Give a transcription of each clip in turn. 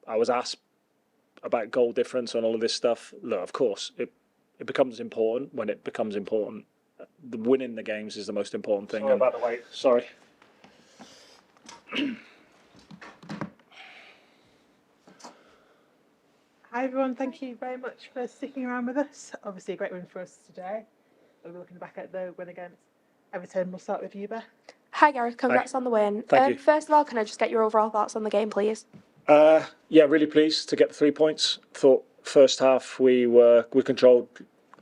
I was asked about goal difference and all of this stuff. Look, of course, it becomes important when it becomes important. The winning the games is the most important thing. Sorry about the wait. Sorry. Hi everyone, thank you very much for sticking around with us. Obviously a great win for us today. We're looking back at the win against Everton. We'll start with you, Beth. Hi Gareth, congrats on the win. Thank you. First of all, can I just get your overall thoughts on the game, please? Yeah, really pleased to get the 3 points. Thought first half we controlled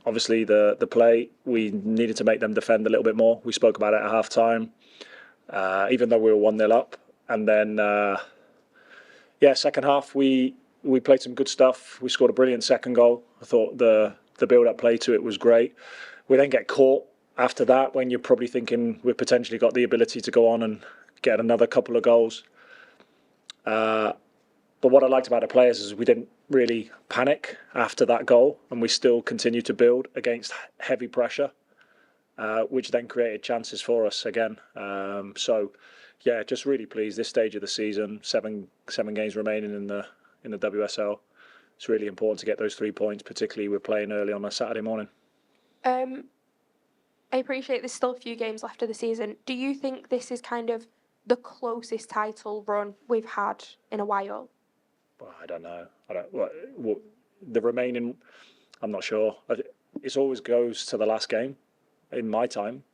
obviously the play. We needed to make them defend a little bit more. We spoke about it at half time, even though we were 1-0 up. And then second half we played some good stuff. We scored a brilliant second goal. I thought the build-up play to it was great. We then get caught after that when you're probably thinking we've potentially got the ability to go on and get another couple of goals. But what I liked about the players is we didn't really panic after that goal, and we still continued to build against heavy pressure, which then created chances for us again. Just really pleased. This stage of the season, seven games remaining in the WSL. It's really important to get those 3 points, particularly we're playing early on a Saturday morning. I appreciate there's still a few games left of the season. Do you think this is kind of the closest title run we've had in a while? Well, I don't know. What the remaining, I'm not sure. It always goes to the last game in my time.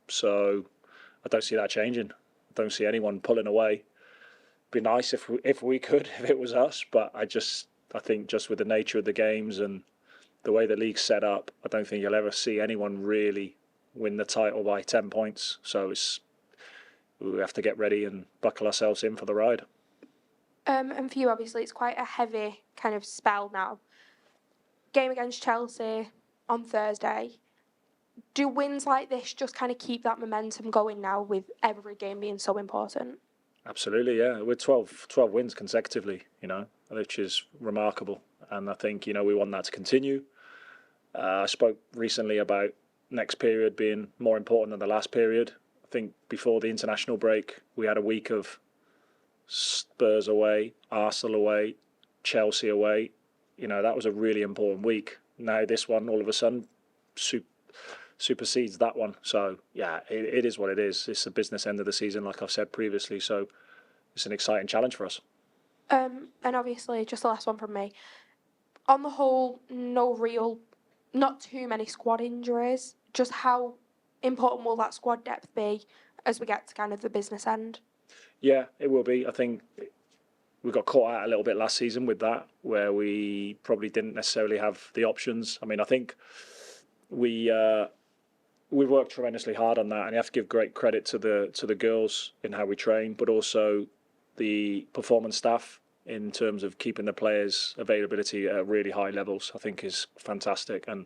So I don't see that changing. I don't see anyone pulling away. It'd be nice if we could, if it was us. But I think just with the nature of the games and the way the league's set up, I don't think you'll ever see anyone really win the title by 10 points. So we have to get ready and buckle ourselves in for the ride. And for you, obviously, it's quite a heavy kind of spell now. Game against Chelsea on Thursday. Do wins like this just kind of keep that momentum going now with every game being so important? Absolutely, yeah. We're 12 wins consecutively, which is remarkable. And I think, we want that to continue. I spoke recently about next period being more important than the last period. I think before the international break, we had a week of Spurs away, Arsenal away, Chelsea away. That was a really important week. Now this one, all of a sudden, supersedes that one. So, yeah, it is what it is. It's the business end of the season, like I've said previously. So it's an exciting challenge for us. And obviously, just the last one from me. On the whole, not too many squad injuries. Just how important will that squad depth be as we get to kind of the business end? Yeah, it will be. I think we got caught out a little bit last season with that, where we probably didn't necessarily have the options. I mean, I think we worked tremendously hard on that, and you have to give great credit to the girls in how we train, but also the performance staff in terms of keeping the players' availability at really high levels. I think is fantastic. And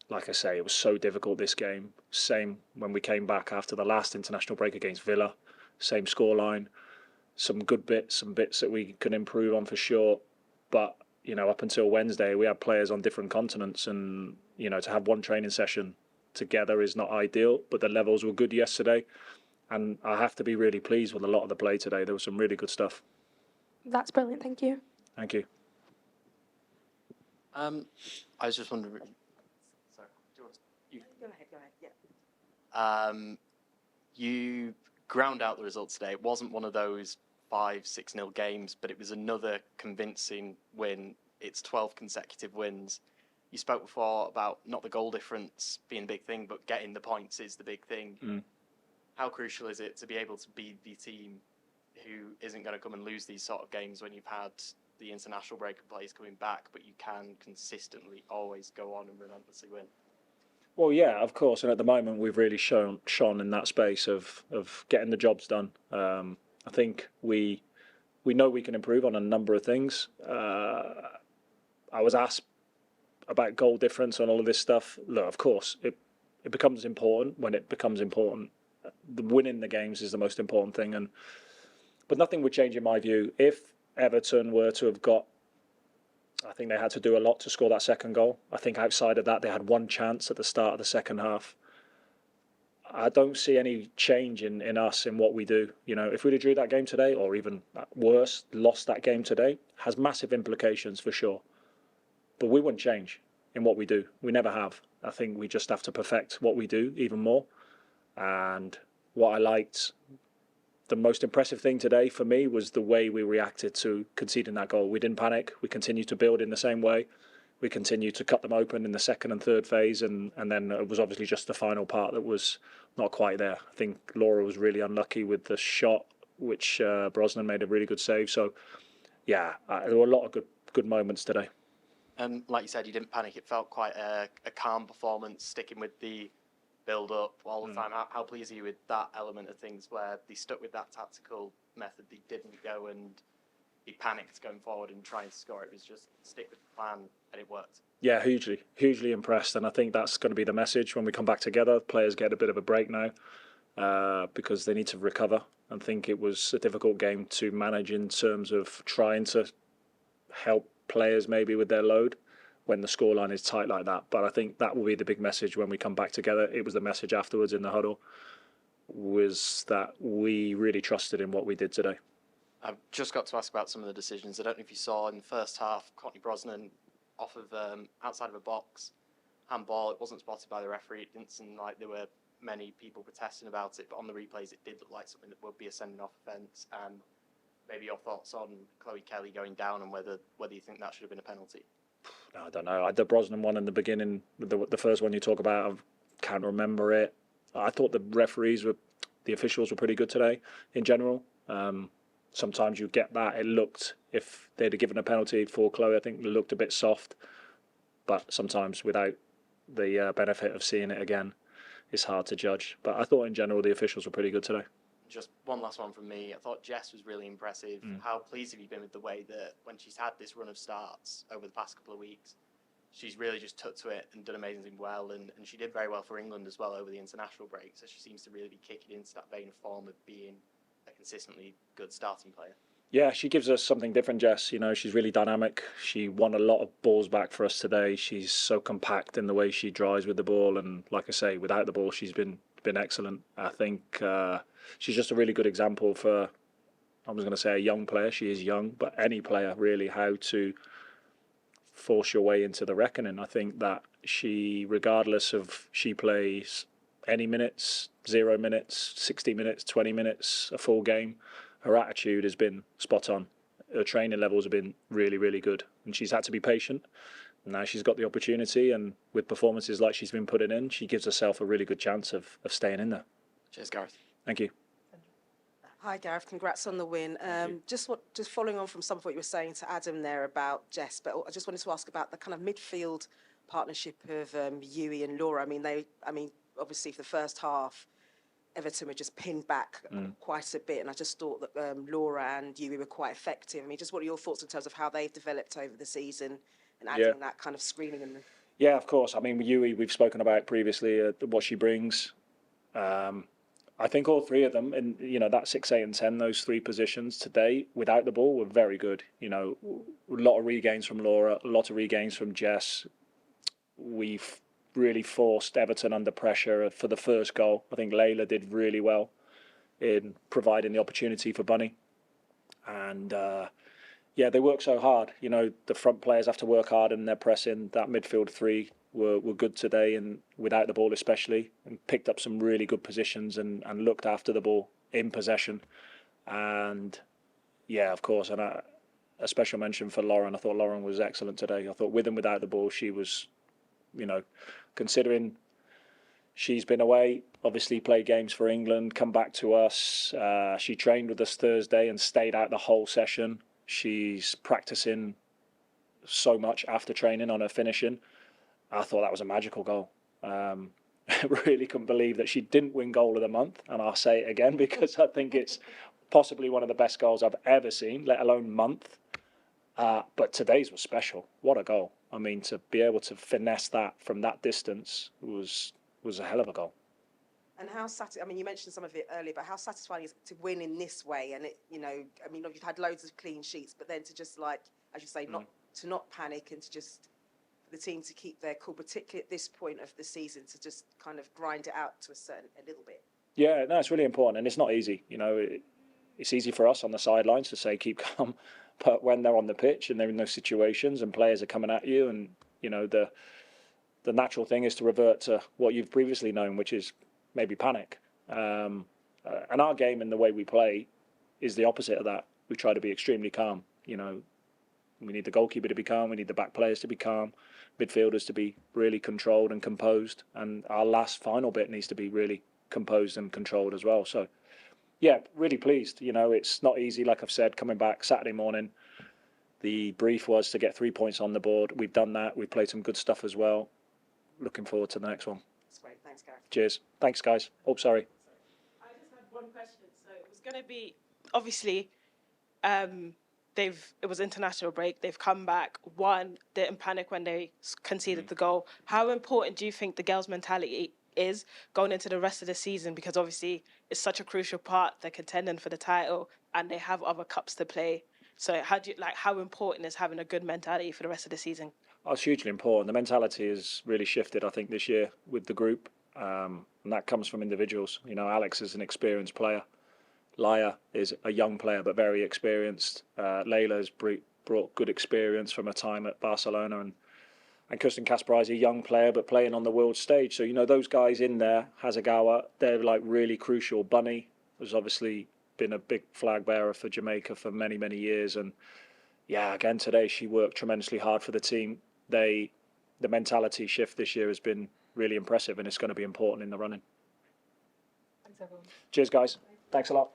like I say, it was so difficult this game. Same when we came back after the last international break against Villa. Same scoreline, some good bits, some bits that we can improve on for sure. But, up until Wednesday, we had players on different continents, and, to have one training session together is not ideal, but the levels were good yesterday. And I have to be really pleased with a lot of the play today. There was some really good stuff. That's brilliant. Thank you. Thank you. I was just wondering. Sorry, Go ahead. Yeah. You ground out the result today. It wasn't one of those 5-6-0 games, but it was another convincing win. It's 12 consecutive wins. You spoke before about not the goal difference being a big thing, but getting the points is the big thing. Mm. How crucial is it to be able to be the team who isn't going to come and lose these sort of games when you've had the international break of players coming back, but you can consistently always go on and relentlessly win? Well, yeah, of course. And at the moment, we've really shone in that space of getting the jobs done. I think we know we can improve on a number of things. I was asked about goal difference and all of this stuff. Look, of course, it becomes important when it becomes important. The winning the games is the most important thing. But nothing would change in my view. If Everton were to have got, I think they had to do a lot to score that second goal. I think outside of that, they had one chance at the start of the second half. I don't see any change in us in what we do. You know, if we'd have drew that game today, or even worse, lost that game today, has massive implications for sure. But we wouldn't change in what we do. We never have. I think we just have to perfect what we do even more. And what I liked, the most impressive thing today for me was the way we reacted to conceding that goal. We didn't panic. We continued to build in the same way. We continued to cut them open in the second and third phase, and then it was obviously just the final part that was not quite there. I think Laura was really unlucky with the shot, which Brosnan made a really good save. So, yeah, there were a lot of good moments today. And like you said, you didn't panic. It felt quite a calm performance, sticking with the build-up all the time. How pleased are you with that element of things, where they stuck with that tactical method? They didn't go and be panicked going forward and trying to score. It was just stick with the plan, and it worked. Yeah, hugely impressed. And I think that's going to be the message when we come back together. Players get a bit of a break now because they need to recover. I think it was a difficult game to manage in terms of trying to help players maybe with their load when the scoreline is tight like that. But I think that will be the big message when we come back together. It was the message afterwards in the huddle, was that we really trusted in what we did today. I've just got to ask about some of the decisions. I don't know if you saw in the first half, Courtney Brosnan off of outside of a box, handball. It wasn't spotted by the referee. It didn't seem like there were many people protesting about it, but on the replays it did look like something that would be a sending off offence. And maybe your thoughts on Chloe Kelly going down and whether you think that should have been a penalty. I don't know. The Brosnan one in the beginning, the first one you talk about, I can't remember it. I thought the officials were pretty good today in general. Sometimes you get that. It looked, if they'd have given a penalty for Chloe, I think it looked a bit soft. But sometimes without the benefit of seeing it again, it's hard to judge. But I thought in general the officials were pretty good today. Just one last one from me. I thought Jess was really impressive. How pleased have you been with the way that when she's had this run of starts over the past couple of weeks, she's really just took to it and done amazingly well, and she did very well for England as well over the international break, so she seems to really be kicking into that vein of form of being a consistently good starting player. Yeah, she gives us something different, Jess. You know, she's really dynamic. She won a lot of balls back for us today. She's so compact in the way she drives with the ball, and like I say, without the ball, she's been excellent. I think she's just a really good example for, I was going to say a young player. She is young, but any player really, how to force your way into the reckoning. I think that she, regardless of she plays any minutes, 0 minutes, 60 minutes, 20 minutes, a full game, her attitude has been spot on. Her training levels have been really, really good. And she's had to be patient. Now she's got the opportunity, and with performances like she's been putting in, she gives herself a really good chance of staying in there. Cheers, Gareth. Thank you. Hi, Gareth. Congrats on the win. Just following on from some of what you were saying to Adam there about Jess, but I just wanted to ask about the kind of midfield partnership of Joie and Laura. I mean, obviously for the first half, Everton were just pinned back quite a bit, and I just thought that Laura and Joie were quite effective. I mean, just what are your thoughts in terms of how they've developed over the season and adding that kind of screening in? Yeah, of course. I mean, Joie, we've spoken about previously what she brings. I think all three of them, in that 6, 8, and 10, those three positions today without the ball were very good. You know, a lot of regains from Laura, a lot of regains from Jess. We've really forced Everton under pressure for the first goal. I think Layla did really well in providing the opportunity for Bunny. And they work so hard. You know, the front players have to work hard in their pressing. That midfield three were good today, and without the ball especially, and picked up some really good positions and looked after the ball in possession. And yeah, of course, and a special mention for Lauren. I thought Lauren was excellent today. I thought with and without the ball, she was, considering she's been away, obviously played games for England, come back to us. She trained with us Thursday and stayed out the whole session. She's practicing so much after training on her finishing. I thought that was a magical goal. I really couldn't believe that she didn't win goal of the month, and I'll say it again because I think it's possibly one of the best goals I've ever seen, let alone month. But today's was special. What a goal. I mean, to be able to finesse that from that distance was a hell of a goal. And how you mentioned some of it earlier, but how satisfying is it to win in this way? And you've had loads of clean sheets, but then to just, like, as you say, not panic and to just the team to keep their cool, particularly at this point of the season, to just kind of grind it out to a little bit? Yeah, no, it's really important, and it's not easy. It's easy for us on the sidelines to say keep calm, but when they're on the pitch and they're in those situations and players are coming at you, and the natural thing is to revert to what you've previously known, which is maybe panic. And our game and the way we play is the opposite of that. We try to be extremely calm. We need the goalkeeper to be calm. We need the back players to be calm. Midfielders to be really controlled and composed. And our last final bit needs to be really composed and controlled as well. So, yeah, really pleased. It's not easy, like I've said, coming back Saturday morning. The brief was to get 3 points on the board. We've done that. We've played some good stuff as well. Looking forward to the next one. That's great. Thanks, Gareth. Cheers. Thanks, guys. Oh, sorry. I just had one question. So it was going to be, obviously, it was international break. They've come back, won, didn't panic when they conceded the goal. How important do you think the girls' mentality is going into the rest of the season? Because obviously it's such a crucial part. They're contending for the title and they have other cups to play. So how important is having a good mentality for the rest of the season? Oh, it's hugely important. The mentality has really shifted, I think, this year with the group, and that comes from individuals. Alex is an experienced player. Laya is a young player but very experienced. Layla's brought good experience from her time at Barcelona, and Kirsten Kasper is a young player but playing on the world stage. So those guys in there, Hasegawa, they're like really crucial. Bunny has obviously been a big flag bearer for Jamaica for many, many years, and yeah, again today she worked tremendously hard for the team. The mentality shift this year has been really impressive, and it's going to be important in the running. Thanks, everyone. Cheers, guys. Thanks a lot.